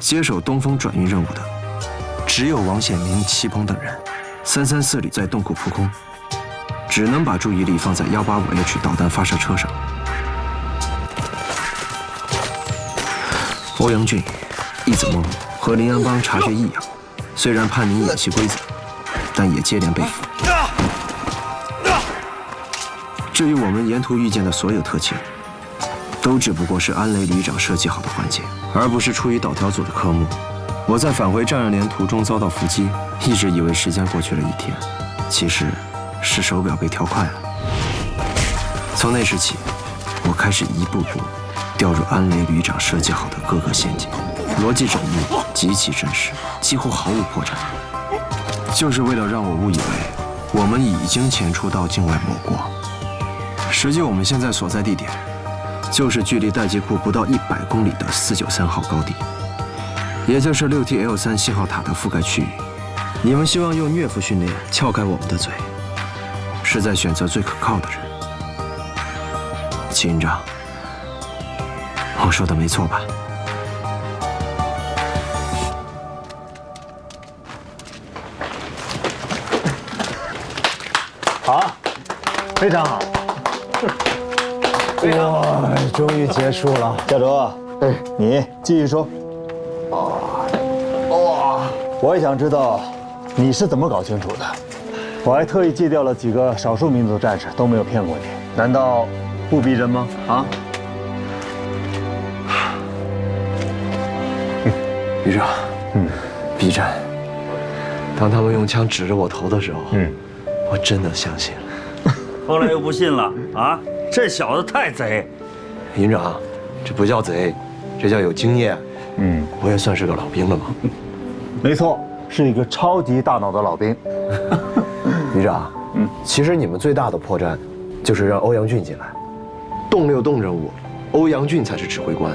接手东风转运任务的，只有王显明、戚鹏等人。334里在洞库扑空，只能把注意力放在185H 导弹发射车上。欧阳俊、易子梦和林安邦察觉异样，虽然叛逆演习规则，但也接连被俘。至于我们沿途遇见的所有特勤，都只不过是安雷旅长设计好的环节，而不是出于导调组的科目。我在返回战刃连途中遭到伏击，一直以为时间过去了1天，其实是手表被调快了。从那时起，我开始一步步掉入安雷旅长设计好的各个陷阱，逻辑缜密，极其真实，几乎毫无破绽，就是为了让我误以为我们已经潜出到境外某国。实际我们现在所在地点，就是距离待机库不到100公里的493号高地，也就是6TL3信号塔的覆盖区域。你们希望用虐夫训练撬开我们的嘴，是在选择最可靠的人。秦营长，我说的没错吧？好，非常好。哇，终于结束了，教主。哎，你继续说。我也想知道你是怎么搞清楚的。我还特意戒掉了几个少数民族战士，都没有骗过你。难道不逼真吗？啊？旅长，逼真。当他们用枪指着我头的时候，我真的相信了。后来又不信了啊！这小子太贼。营长，这不叫贼，这叫有经验。我也算是个老兵了嘛。没错，是一个超级大脑的老兵。旅长，其实你们最大的破绽，就是让欧阳俊进来。洞6洞任务，欧阳俊才是指挥官，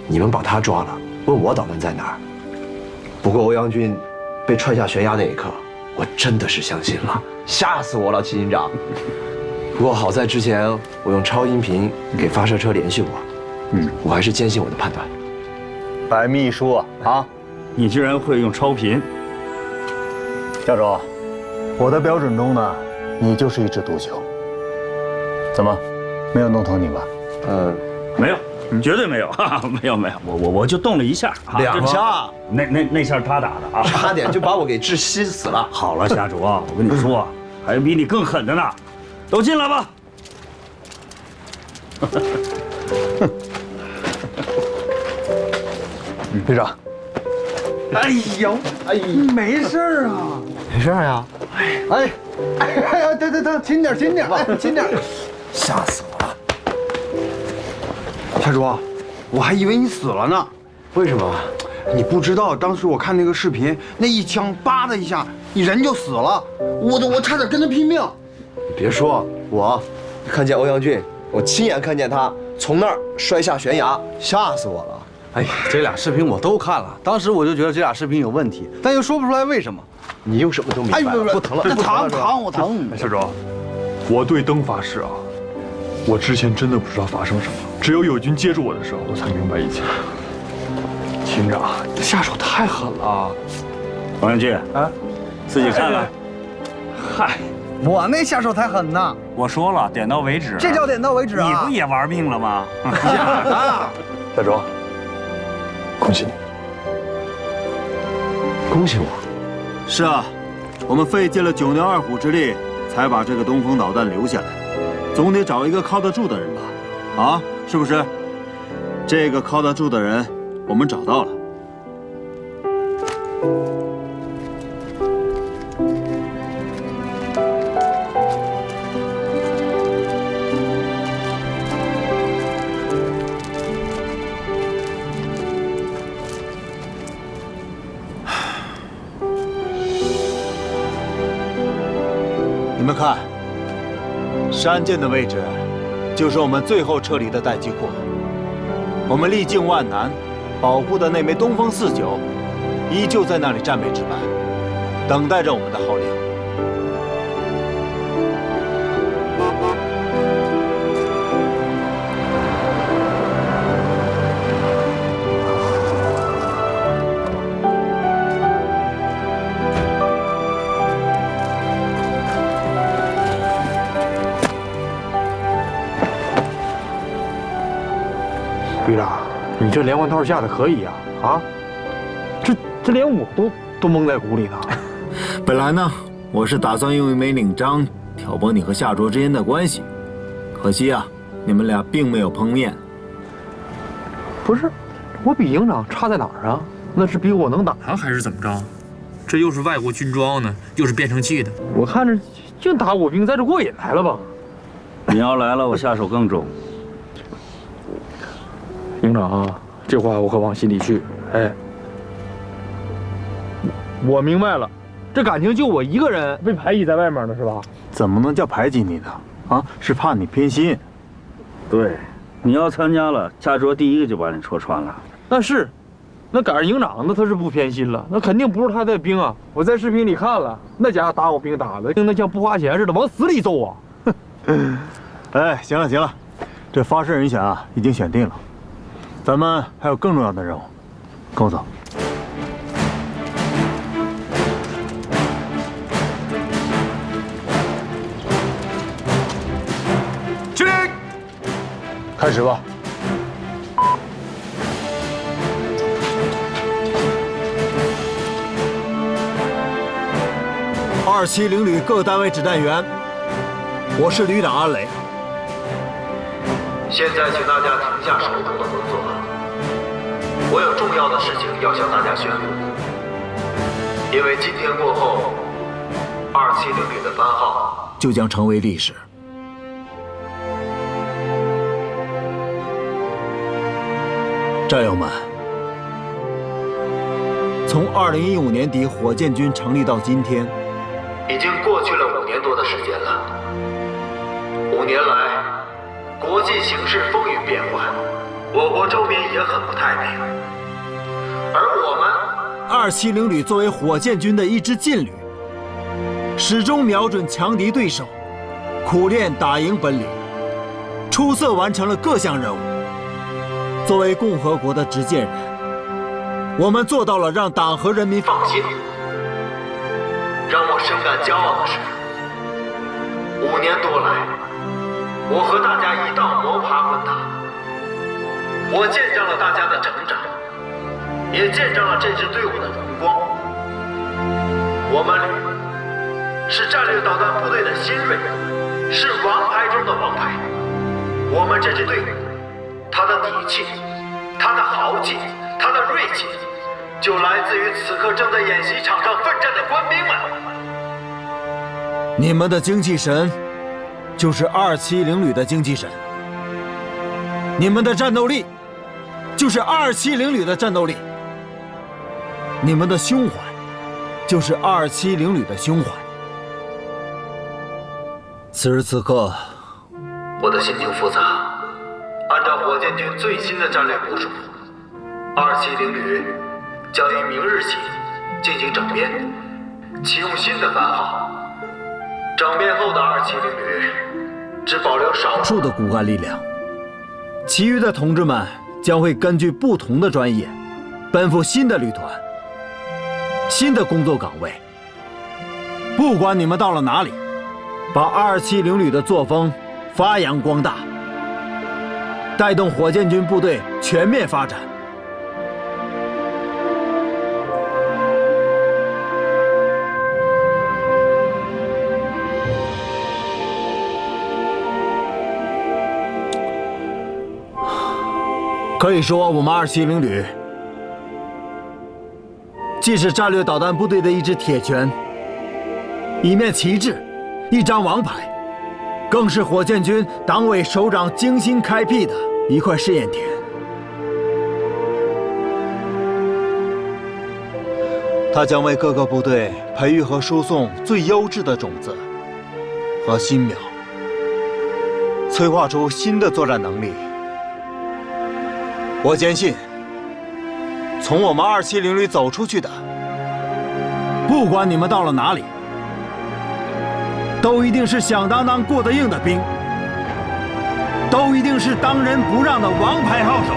你们把他抓了，问我导弹在哪儿。不过欧阳俊被踹下悬崖那一刻，我真的是相信了，吓死我了，齐营长。不过好在之前我用超音频给发射车联系过，我还是坚信我的判断。白秘书啊，你居然会用超频！教主，我的标准中呢，你就是一枝独秀。怎么，没有弄疼你吧？没有，绝对没有，没有，我就动了一下，2下，那下他打的啊，差点就把我给窒息死了。好了，家主，我跟你说，还有比你更狠的呢，都进来吧。队长，哎呦，没事啊，没事呀。哎，等，轻点，轻点，吓死我了。太主，我还以为你死了呢。为什么？你不知道，当时我看那个视频，那一枪叭的一下，你人就死了，我差点跟他拼命。你别说，我看见欧阳俊，我亲眼看见他从那儿摔下悬崖，吓死我了。哎呀，这俩视频我都看了，当时我就觉得这俩视频有问题，但又说不出来为什么。你又什么都明白了？不疼了，这疼，我疼。小周，我对灯发誓啊，我之前真的不知道发生什么，只有友军接住我的时候，我才明白一切。秦长，你下手太狠了。王元俊啊，自己看看。嗨，我那下手才狠呢。我说了，点到为止。这叫点到为止啊！你不也玩命了吗？假的。小周，恭喜你！恭喜我！是啊，我们费尽了9牛2虎之力，才把这个东风导弹留下来，总得找一个靠得住的人吧？啊，是不是？这个靠得住的人，我们找到了。你们看，山涧的位置，就是我们最后撤离的待机库。我们历尽万难，保护的那枚东风49，依旧在那里战备值班，等待着我们的号令。这连环套下的可以呀！啊，这连我都蒙在鼓里呢。本来呢，我是打算用一枚领章挑拨你和夏卓之间的关系，可惜啊，你们俩并没有碰面。不是，我比营长差在哪儿啊？那是比我能打啊，还是怎么着？这又是外国军装呢，又是变声器的。我看着净打我兵在这过瘾来了吧？你要来了，我下手更重。营长啊，这话我可往心里去。哎，我明白了，这感情就我一个人被排挤在外面呢，是吧？怎么能叫排挤你呢？啊，是怕你偏心。对，你要参加了，夏卓第一个就把你戳穿了。那赶上营长，那他是不偏心了，那肯定不是他的兵啊！我在视频里看了，那家伙打我兵打的，那像不花钱似的，往死里揍啊！哎，行了行了，这发誓人选啊已经选定了，咱们还有更重要的任务，跟我走。起立，开始吧。270旅各单位指战员，我是旅长安雷。现在请大家停下手中的工作，我有重要的事情要向大家宣布。因为今天过后，270旅的番号就将成为历史。战友们，从2015年底火箭军成立到今天，已经过去了5年多的时间了。5年来，国际形势风云变幻，我国周边也很不太平。而我们270旅作为火箭军的一支劲旅，始终瞄准强敌对手，苦练打赢本领，出色完成了各项任务。作为共和国的执剑人，我们做到了让党和人民放心。让我深感骄傲的是，5年多来，我和大家一道摸爬滚打，我见证了大家的成长，也见证了这支队伍的荣光。我们旅是战略导弹部队的新锐，是王牌中的王牌。我们这支队伍，它的底气，它的豪气，它的锐气，就来自于此刻正在演习场上奋战的官兵们。你们的精气神，就是270旅的精气神；你们的战斗力，就是270旅的战斗力；你们的胸怀，就是270旅的胸怀。此时此刻，我的心情复杂。按照火箭军最新的战略部署，270旅将于明日起进行整编，启用新的番号。整编后的270旅只保留少数的骨干力量，其余的同志们将会根据不同的专业，奔赴新的旅团、新的工作岗位。不管你们到了哪里，把270旅的作风发扬光大，带动火箭军部队全面发展。可以说，我们270旅既是战略导弹部队的一支铁拳，一面旗帜，一张王牌，更是火箭军党委首长精心开辟的一块试验田。它将为各个部队培育和输送最优质的种子和新苗，催化出新的作战能力。我坚信，从我们270旅走出去的，不管你们到了哪里，都一定是响当当过得硬的兵，都一定是当仁不让的王牌号手。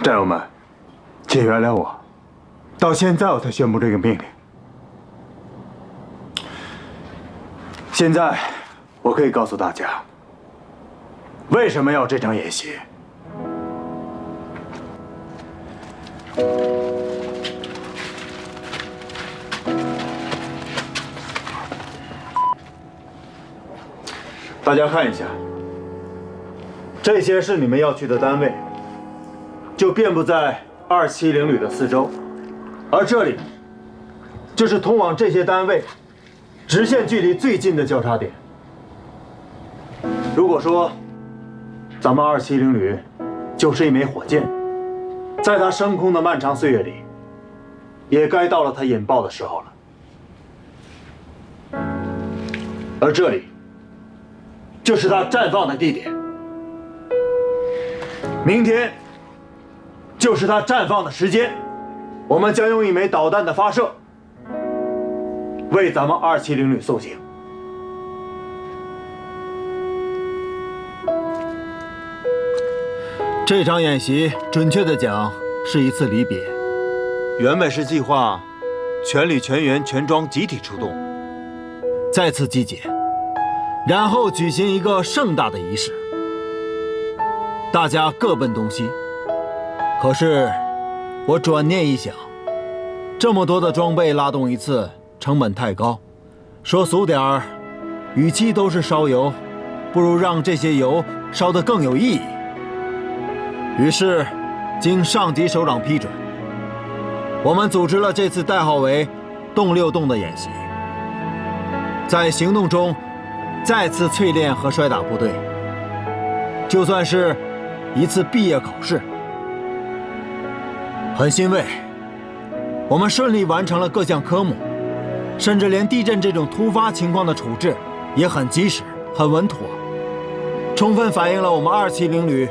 战友们，请原谅我，到现在我才宣布这个命令。现在我可以告诉大家，为什么要这场演习。大家看一下，这些是你们要去的单位，就遍布在270旅的四周，而这里就是通往这些单位直线距离最近的交叉点。如果说咱们270旅就是一枚火箭，在它升空的漫长岁月里，也该到了它引爆的时候了。而这里就是它绽放的地点，明天就是它绽放的时间。我们将用一枚导弹的发射，为咱们270旅送行。这场演习，准确的讲，是一次离别。原本是计划全旅全员全装集体出动，再次集结，然后举行一个盛大的仪式，大家各奔东西。可是我转念一想，这么多的装备拉动一次，成本太高，说俗点儿，与其都是烧油，不如让这些油烧得更有意义。于是，经上级首长批准，我们组织了这次代号为“动6动”的演习，在行动中再次淬炼和摔打部队，就算是一次毕业考试。很欣慰，我们顺利完成了各项科目，甚至连地震这种突发情况的处置也很及时、很稳妥，充分反映了我们270旅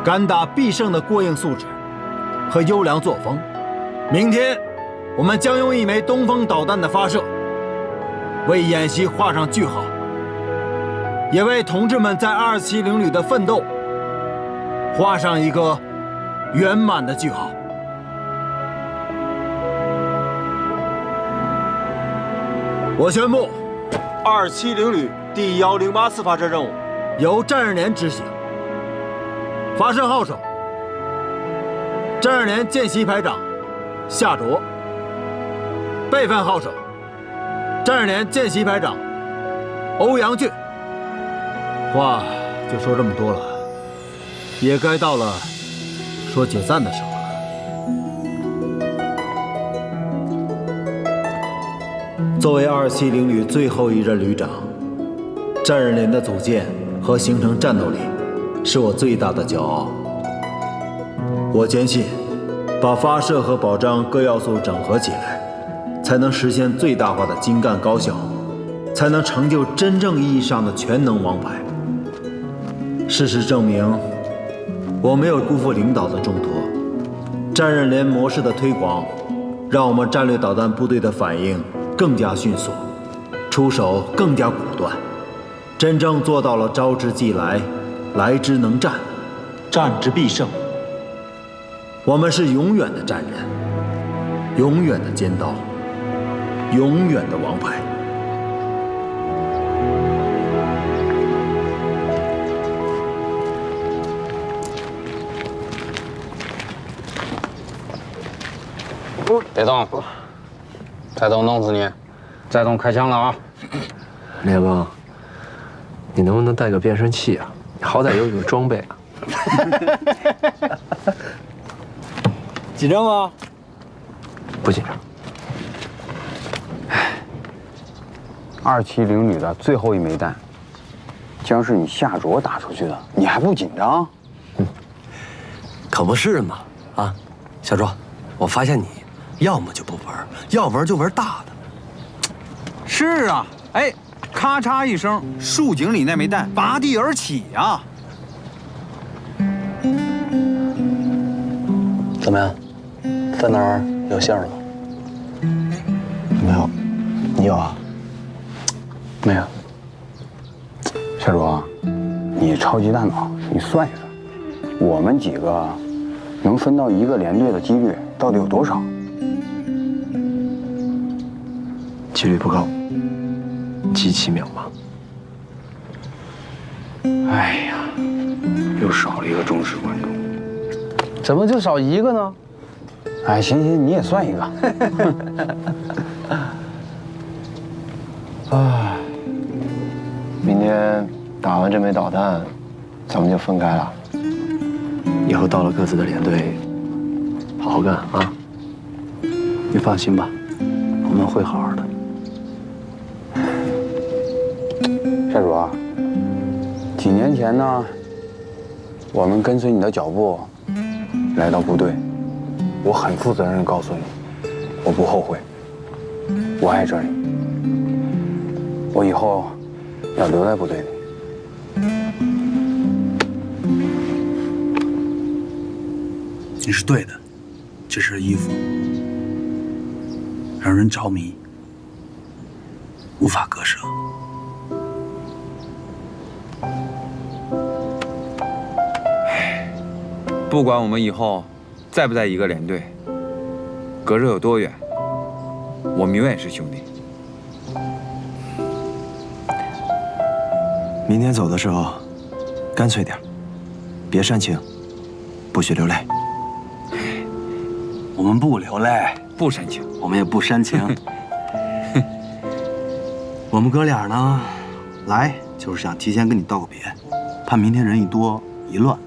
敢打必胜的过硬素质和优良作风。明天，我们将用一枚东风导弹的发射，为演习画上句号，也为同志们在270旅的奋斗画上一个圆满的句号。我宣布，270旅第1008次发射任务由战日连执行。发射号手：战日连见习排长夏卓。备份号手：战日连见习排长欧阳俊。话就说这么多了，也该到了说解散的时候了。作为270旅最后一任旅长，战日连的组建和形成战斗力是我最大的骄傲。我坚信，把发射和保障各要素整合起来，才能实现最大化的精干高效，才能成就真正意义上的全能王牌。事实证明，我没有辜负领导的重托。战日连模式的推广，让我们战略导弹部队的反应更加迅速，出手更加果断，真正做到了招之即来，来之能战，战之必胜。我们是永远的战人，永远的尖刀，永远的王牌。别动，再动弄死你！再动开枪了啊！连帮，你能不能带个变声器啊？你好歹有个装备啊！紧张吗？不紧张。 270旅的最后一枚弹，将是你夏卓打出去的，你还不紧张？可不是嘛！啊，小卓，我发现你要么就不玩，要玩就玩大的。是啊，哎，咔嚓一声，树井里那枚弹拔地而起啊！怎么样，在哪儿有馅了吗？没有，你有啊？没有。夏卓，你超级大脑，你算一算，我们几个能分到一个连队的几率到底有多少？几率不高，极其渺茫。哎呀，又少了一个忠实观众。怎么就少一个呢？哎，行，你也算一个。啊，明天打完这枚导弹，咱们就分开了。以后到了各自的连队，好好干啊！你放心吧，我们会好好的。寨主啊，几年前呢，我们跟随你的脚步来到部队，我很负责任地告诉你，我不后悔，我爱这里，我以后要留在部队里。你是对的，这身衣服让人着迷，无法割舍。不管我们以后在不在一个连队，隔着有多远，我们永远是兄弟。明天走的时候，干脆点，别煽情，不许流泪。我们不流泪，不煽情，我们也不煽情。我们哥俩呢，来就是想提前跟你道个别，怕明天人一多一乱，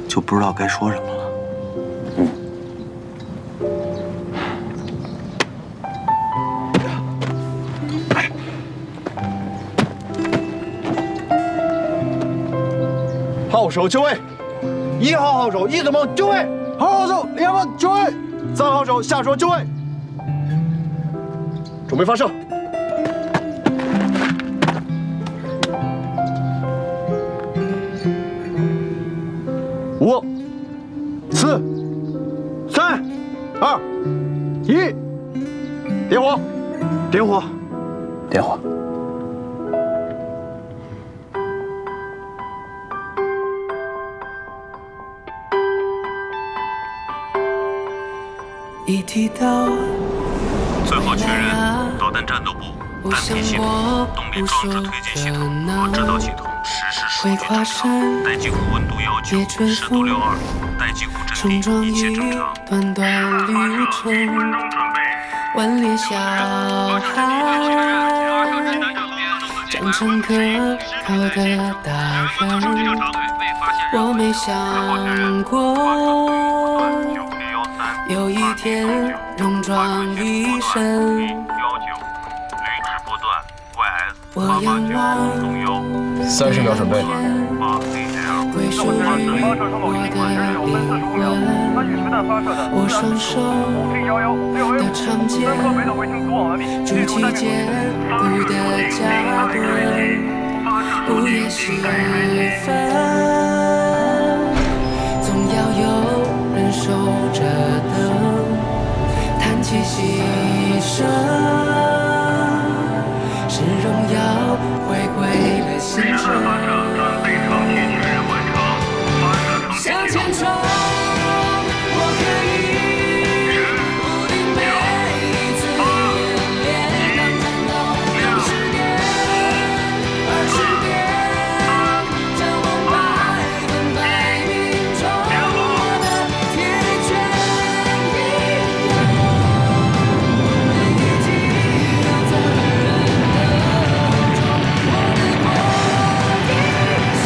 就不知道该说什么了。号手就位，1号号手一子盟就位，2号号手2号就位，3号手下说就位，准备发射。5、4、3、2、1，点火！点火！点火！一提到最后确认，导弹战斗部单体系统、动力装置推进系统和制导系统实时数据正常，待机库温度要求10度62，待机库阵地一切正常。短短旅程，万里小海，长成可靠的大人，我没想过有一天戎装一身，我仰望30秒准备。归属于我的灵魂，我双手的长剑，筑起坚固的家队。午夜时分，总要有人守着灯，叹气息声，是荣耀回归了星辰。向前冲，我可以无敌每一次演练。当战斗60年、20年，将梦100%命中，我的铁拳一样，每一击都在人的中，我的国英雄。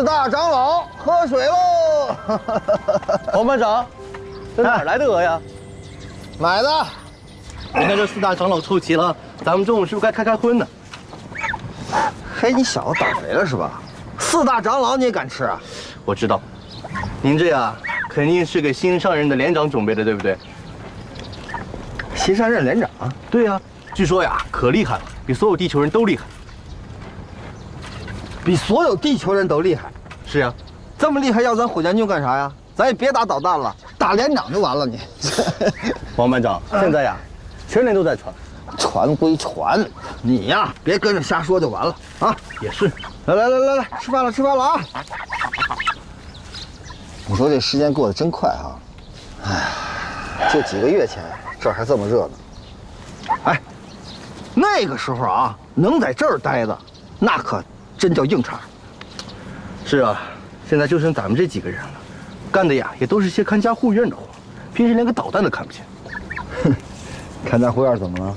大长老喝水喽！王班长，这哪来的鹅呀？买的。你看这4大长老凑齐了，咱们中午是不是该开荤呢？嘿，你小子胆肥了是吧？4大长老你也敢吃啊？我知道，您这呀肯定是给新上任的连长准备的，对不对？新上任连长？对呀，据说呀可厉害了，比所有地球人都厉害。比所有地球人都厉害？是呀，这么厉害要咱火箭军干啥呀？咱也别打导弹了，打连长就完了你。王班长，现在呀，全连都在传。传归传，你呀别跟着瞎说就完了啊！也是。来，吃饭了啊！你说这时间过得真快哈！哎呀，就几个月前这儿还这么热呢。哎，那个时候啊，能在这儿待的，那可真叫硬茬。是啊，现在就剩咱们这几个人了，干的呀也都是些看家护院的活，平时连个导弹都看不见。哼，看家护院怎么了？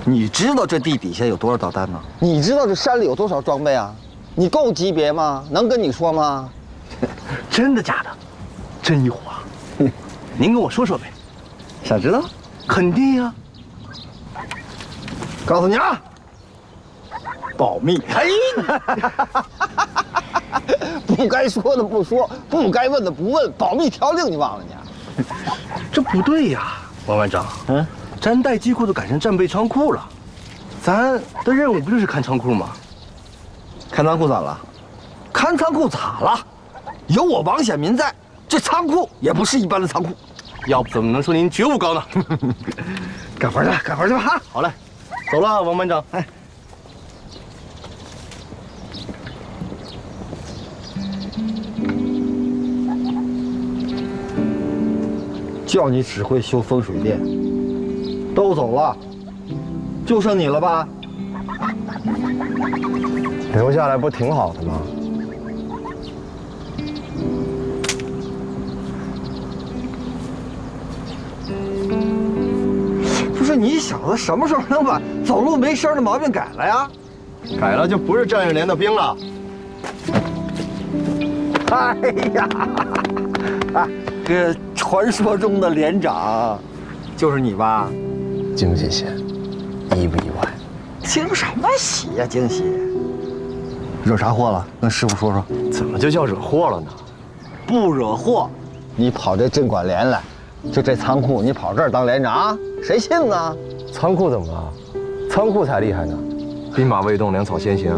你知道这地底下有多少导弹吗？你知道这山里有多少装备啊？你够级别吗？能跟你说吗？真的假的？真一火啊！您跟我说说呗。想知道？肯定呀。告诉你啊，保密。哎，不该说的不说，不该问的不问，保密条令你忘了你？这不对呀，王班长。咱待机库都改成战备仓库了，咱的任务不就是看仓库吗？看仓库咋了？看仓库咋了？有我王显民在，这仓库也不是一般的仓库。要不怎么能说您觉悟高呢？干活去吧！哈，好嘞，走了，王班长。哎，叫你指挥修风水殿，都走了，就剩你了吧？留下来不挺好的吗？不是你小子什么时候能把走路没声的毛病改了呀？改了就不是战士连的兵了。哎呀，啊，这传说中的连长，就是你吧？惊不惊喜？意不意外？惊什么喜呀？惊喜！惹啥祸了？跟师傅说说。怎么就叫惹祸了呢？不惹祸，你跑这镇管连来，就这仓库，你跑这儿当连长，谁信呢？仓库怎么了？仓库才厉害呢，兵马未动，粮草先行。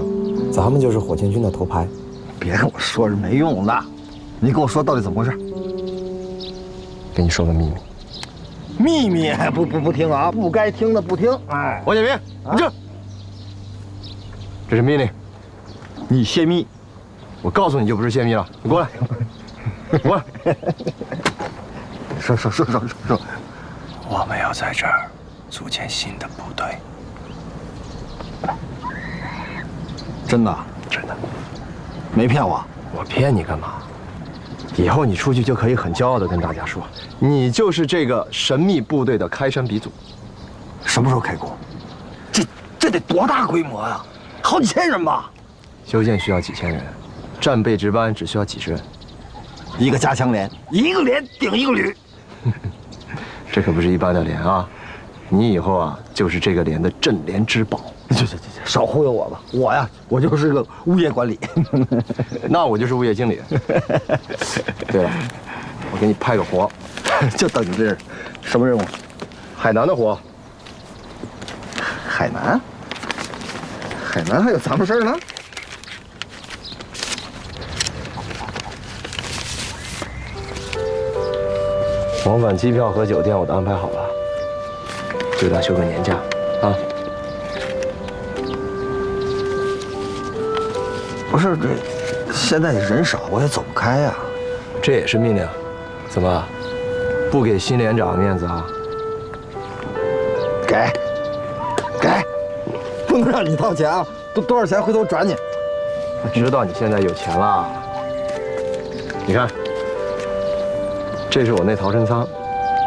咱们就是火箭军的头牌。别跟我说是没用的，你跟我说到底怎么回事？给你说个秘密。秘密不听啊！不该听的不听。哎，王建民，你这是命令，你泄密，我告诉你就不是泄密了。你过来，过来。说，我们要在这儿组建新的部队。真的？真的。没骗我？我骗你干嘛？以后你出去就可以很骄傲地跟大家说，你就是这个神秘部队的开山鼻祖。什么时候开工？这得多大规模呀？好几千人吧？修建需要几千人，战备值班只需要几十人。一个加强连，一个连顶一个旅。这可不是一般的连啊！你以后啊就是这个连的镇连之宝。少忽悠我吧！我就是个物业管理。那我就是物业经理。对了，我给你派个活，就等你这是什么任务？海南的活。海南？海南还有咱们事儿呢？往返机票和酒店我都安排好了，就当休个年假啊。不是这，现在人少，我也走不开呀。这也是命令，怎么，不给新连长面子啊？给，不能让你掏钱啊！多少钱回头转你。我知道你现在有钱了。你看，这是我那逃生舱，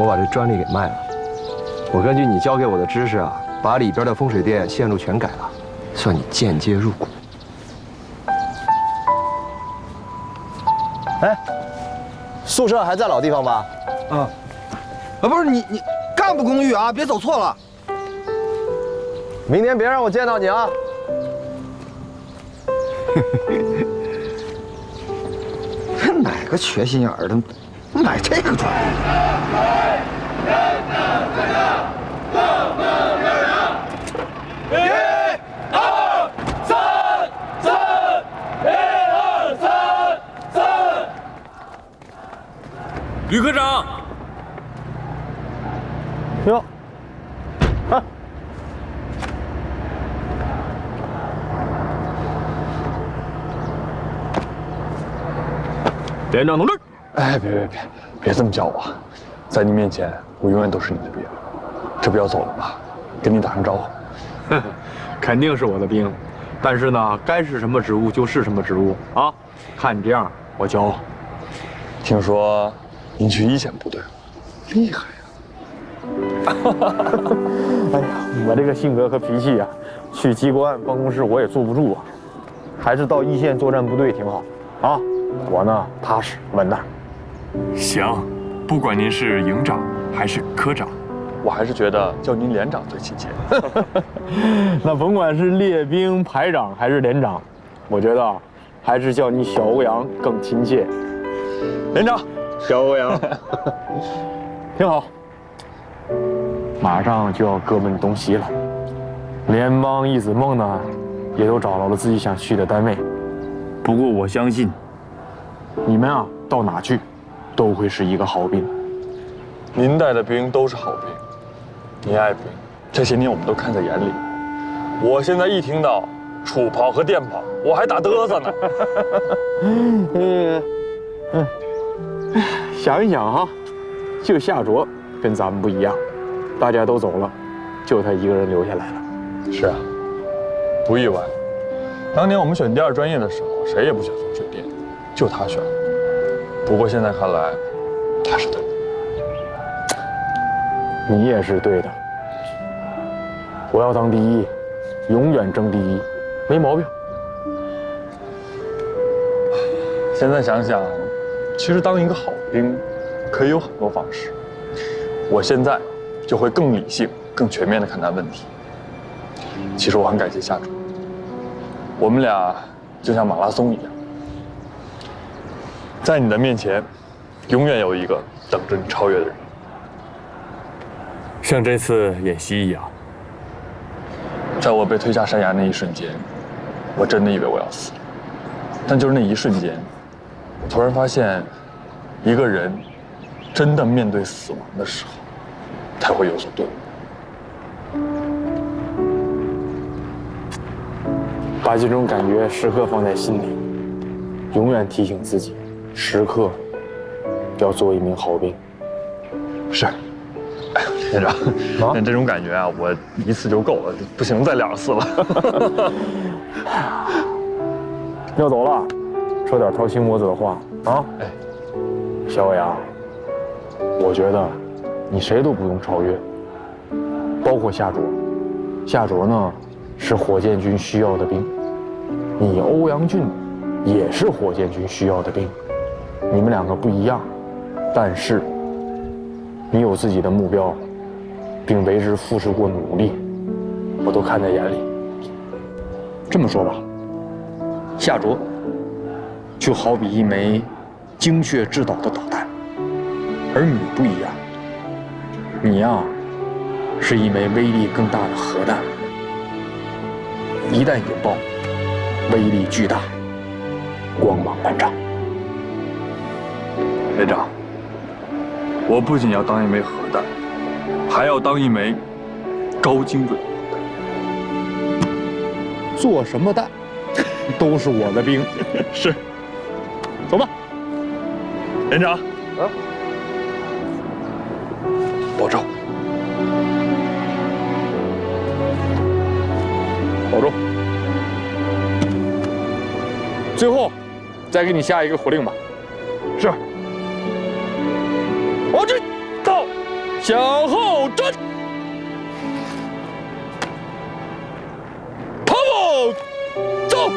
我把这专利给卖了。我根据你教给我的知识啊，把里边的风水殿线路全改了，算你间接入股。哎，宿舍还在老地方吧？不是你干部公寓啊，别走错了。明天别让我见到你啊！哪个缺心眼儿的买这个专利？吕科长，哟，啊！连长同志，哎，别这么叫我，在你面前，我永远都是你的兵。这不要走了吗？跟你打声招呼。肯定是我的兵，但是呢，该是什么职务就是什么职务啊！看你这样，我骄傲。听说您去一线部队，厉害呀！哎呀，我这个性格和脾气呀，去机关办公室我也坐不住啊，还是到一线作战部队挺好啊。我呢，踏实稳当。行，不管您是营长还是科长，我还是觉得叫您连长最亲切。那甭管是列兵排长还是连长，我觉得还是叫你小欧阳更亲切。连长，小欧阳，挺好。马上就要各奔东西了，联邦一子梦呢，也都找到了自己想去的单位。不过我相信，你们啊，到哪去，都会是一个好兵。您带的兵都是好兵，您爱兵，这些年我们都看在眼里。我现在一听到楚炮和电炮，我还打嘚瑟呢。想一想哈，就夏卓跟咱们不一样，大家都走了，就他一个人留下来了。是啊，不意外。当年我们选第2专业的时候，谁也不选风水电，就他选了。不过现在看来，他是对的。你也是对的。我要当第一，永远争第一，没毛病。现在想想，其实当一个好兵，可以有很多方式。我现在就会更理性、更全面地看待问题。其实我很感谢夏主，我们俩就像马拉松一样，在你的面前，永远有一个等着你超越的人。像这次演习一样，在我被推下山崖那一瞬间，我真的以为我要死了。但就是那一瞬间，我突然发现，一个人真的面对死亡的时候，才会有所顿悟。把这种感觉时刻放在心里，永远提醒自己，时刻要做一名好兵。是。哎，连长，那这种感觉啊，我1次就够了，不行再2次了。要走了，说点掏心窝子的话啊！哎，小伟啊，我觉得你谁都不用超越，包括夏卓。夏卓呢是火箭军需要的兵，你欧阳俊也是火箭军需要的兵。你们2个不一样，但是你有自己的目标，并为之付出过努力，我都看在眼里。这么说吧，夏卓就好比一枚精确制导的导弹，而你不一样，你呀是一枚威力更大的核弹，一旦引爆，威力巨大，光芒万丈。连长，我不仅要当一枚核弹，还要当一枚高精准导弹。做什么弹，都是我的兵。是，走吧，连长。啊，保重，保重。最后，再给你下一个口令吧。是。往前走，向后站，跑步，走。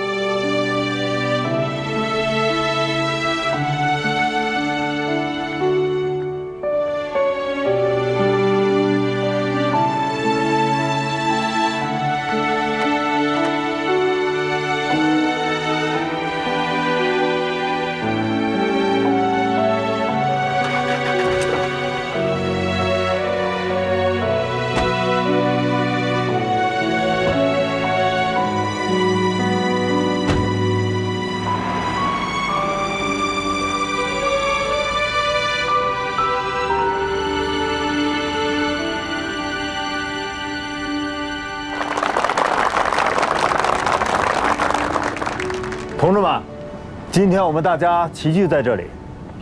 今天我们大家齐聚在这里，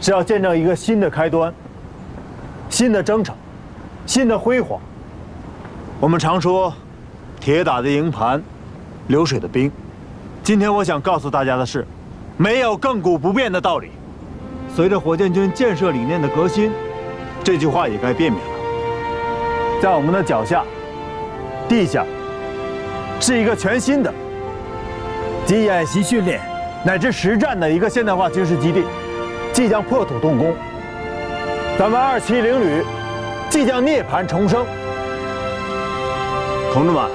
是要见证一个新的开端，新的征程，新的辉煌。我们常说，铁打的营盘，流水的兵。今天我想告诉大家的是，没有亘古不变的道理。随着火箭军建设理念的革新，这句话也该变免了。在我们的脚下，地下，是一个全新的集演习训练乃至实战的一个现代化军事基地，即将破土动工。咱们270旅即将涅槃重生。同志们，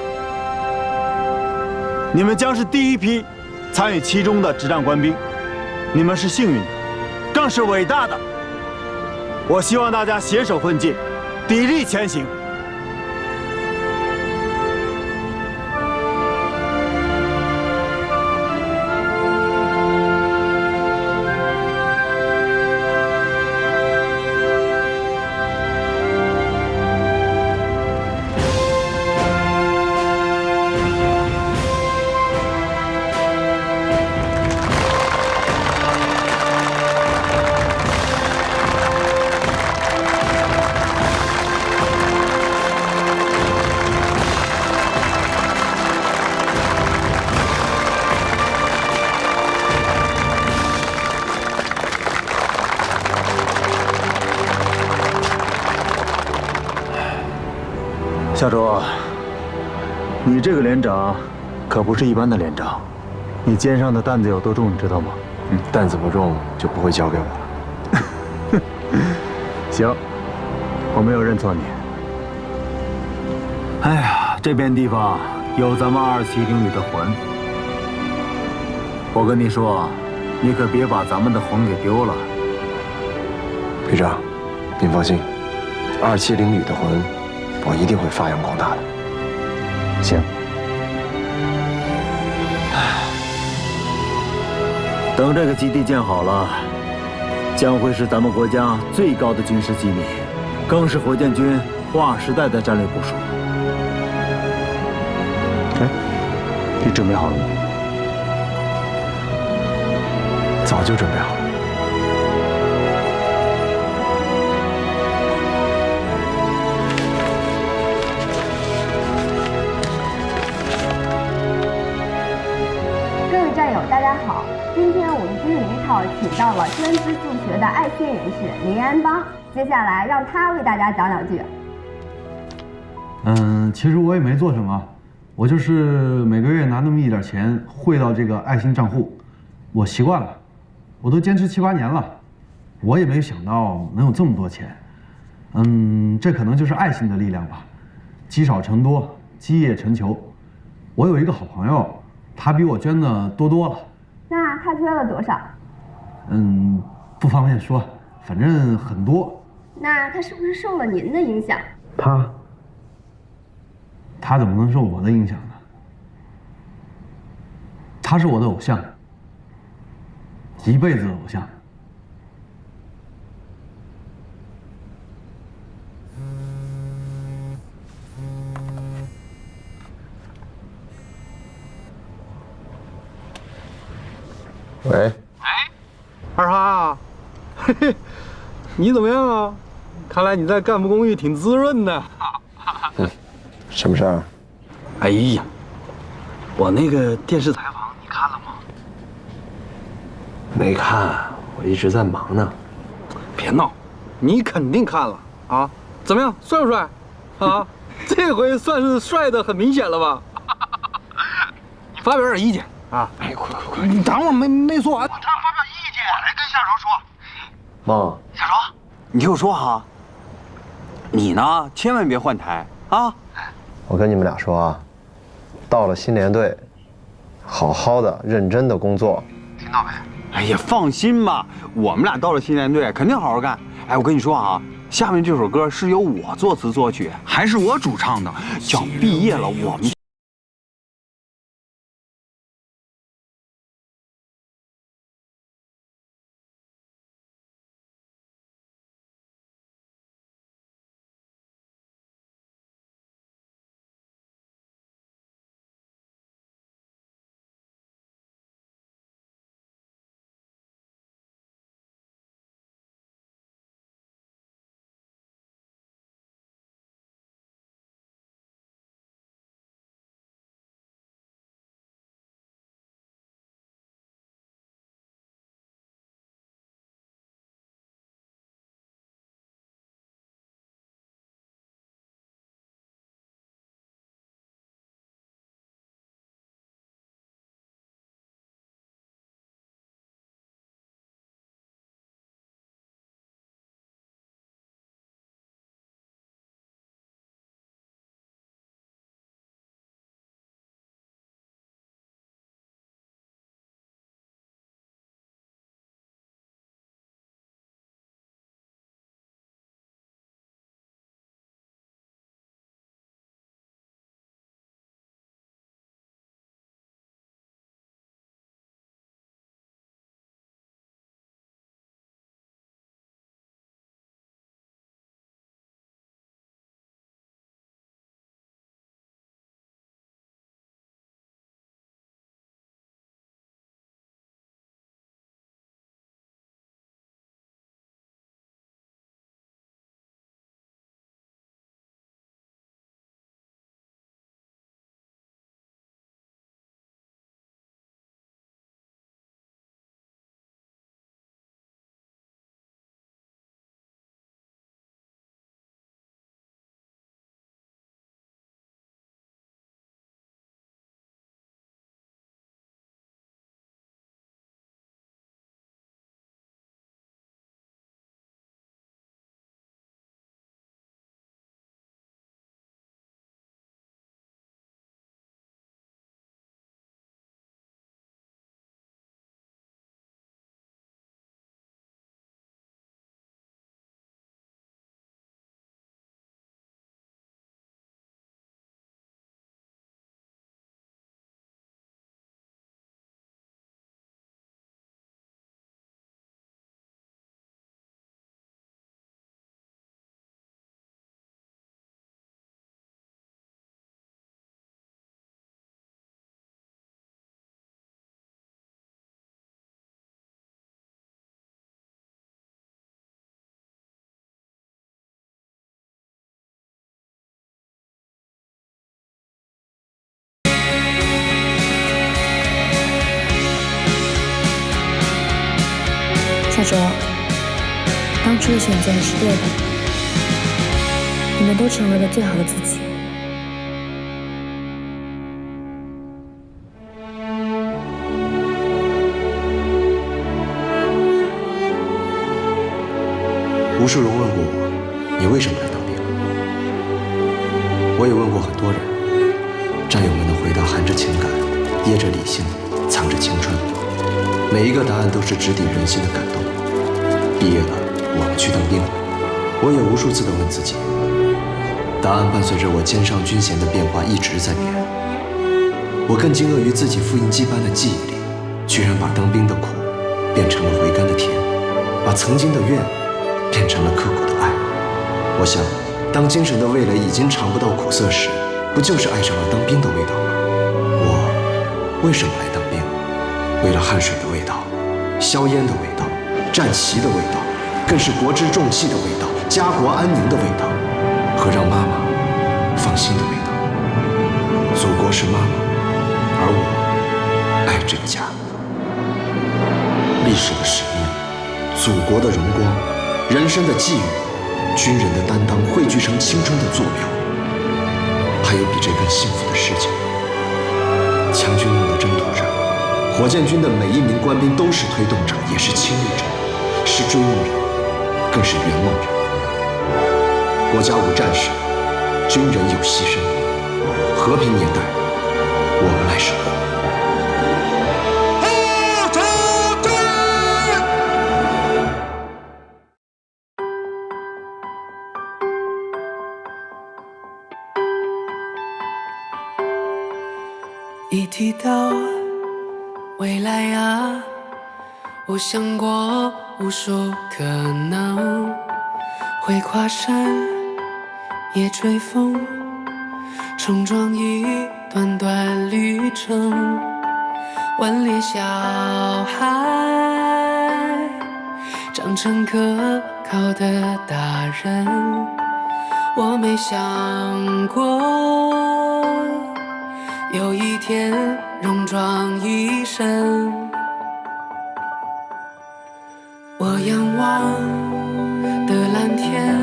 你们将是第一批参与其中的执战官兵，你们是幸运的，更是伟大的。我希望大家携手奋进，砥砺前行。夏卓，你这个连长可不是一般的连长，你肩上的担子有多重，你知道吗？担子不重就不会交给我了。行，我没有认错你。哎呀，这片地方有咱们270旅的魂。我跟你说，你可别把咱们的魂给丢了。旅长，您放心，270旅的魂，我一定会发扬光大的。行。等这个基地建好了，将会是咱们国家最高的军事机密，更是火箭军划时代的战略部署。哎，你准备好了吗？早就准备好了。大家好，今天我们军旅一套请到了专资助学的爱心人士林安邦，接下来让他为大家讲两句。其实我也没做什么，我就是每个月拿那么一点钱汇到这个爱心账户，我习惯了，我都坚持7、8年了，我也没有想到能有这么多钱。这可能就是爱心的力量吧，积少成多，积业成裘。我有一个好朋友，他比我捐的多多了。那他捐了多少？不方便说，反正很多。那他是不是受了您的影响？他怎么能受我的影响呢？他是我的偶像，一辈子的偶像。喂，二哈，嘿嘿，你怎么样啊？看来你在干部公寓挺滋润的。什么事儿？哎呀，我那个电视采访你看了吗？没看，我一直在忙呢。别闹，你肯定看了啊！怎么样，帅不帅？啊，这回算是帅的很明显了吧？你发表点意见。啊！哎，快！你等会儿没说完。我正发表意见，我来跟夏卓说。梦，夏卓，你听我说哈，你呢千万别换台啊！我跟你们俩说啊，到了新连队，好好的、认真的工作，听到没？哎呀，放心吧，我们俩到了新连队肯定好好干。哎，我跟你说啊，下面这首歌是由我作词作曲，还是我主唱的，叫《毕业了我们》。哲，当初的选择也是对的，你们都成为了最好的自己。吴世荣问过我，你为什么来当兵？我也问过很多人，战友们的回答含着情感，掖着理性，藏着青春，每一个答案都是直抵人心的感动。毕业了，我们去当兵。我也无数次地问自己，答案伴随着我肩上军衔的变化一直在变。我更惊愕于自己复印机般的记忆里，居然把当兵的苦变成了回甘的甜，把曾经的怨变成了刻骨的爱。我想，当精神的味蕾已经尝不到苦涩时，不就是爱上了当兵的味道吗？我为什么来当兵？为了汗水的味道，硝烟的味道，战旗的味道，更是国之重器的味道，家国安宁的味道，和让妈妈放心的味道。祖国是妈妈，而我爱这个家。历史的使命，祖国的荣光，人生的际遇，军人的担当汇聚成青春的坐标。还有比这更幸福的事情吗？强军梦的征途上，火箭军的每一名官兵都是推动者，也是亲历者，是追梦人，更是圆梦人。国家无战事，军人有牺牲。和平年代，我们来守护。一提到未来啊，我想过无数可能，会跨山，也追风，冲撞一段段旅程。顽劣小孩，长成可靠的大人，我没想过有一天戎装一身。我仰望的蓝天，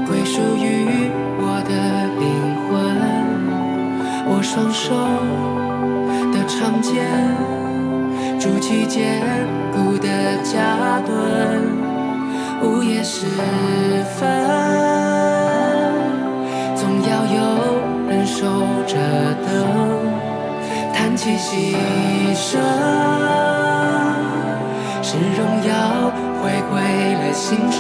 归属于我的灵魂。我双手的长剑，筑起坚固的家墩。午夜时分，总要有人守着灯，叹气牺牲，是荣耀回归了星辰。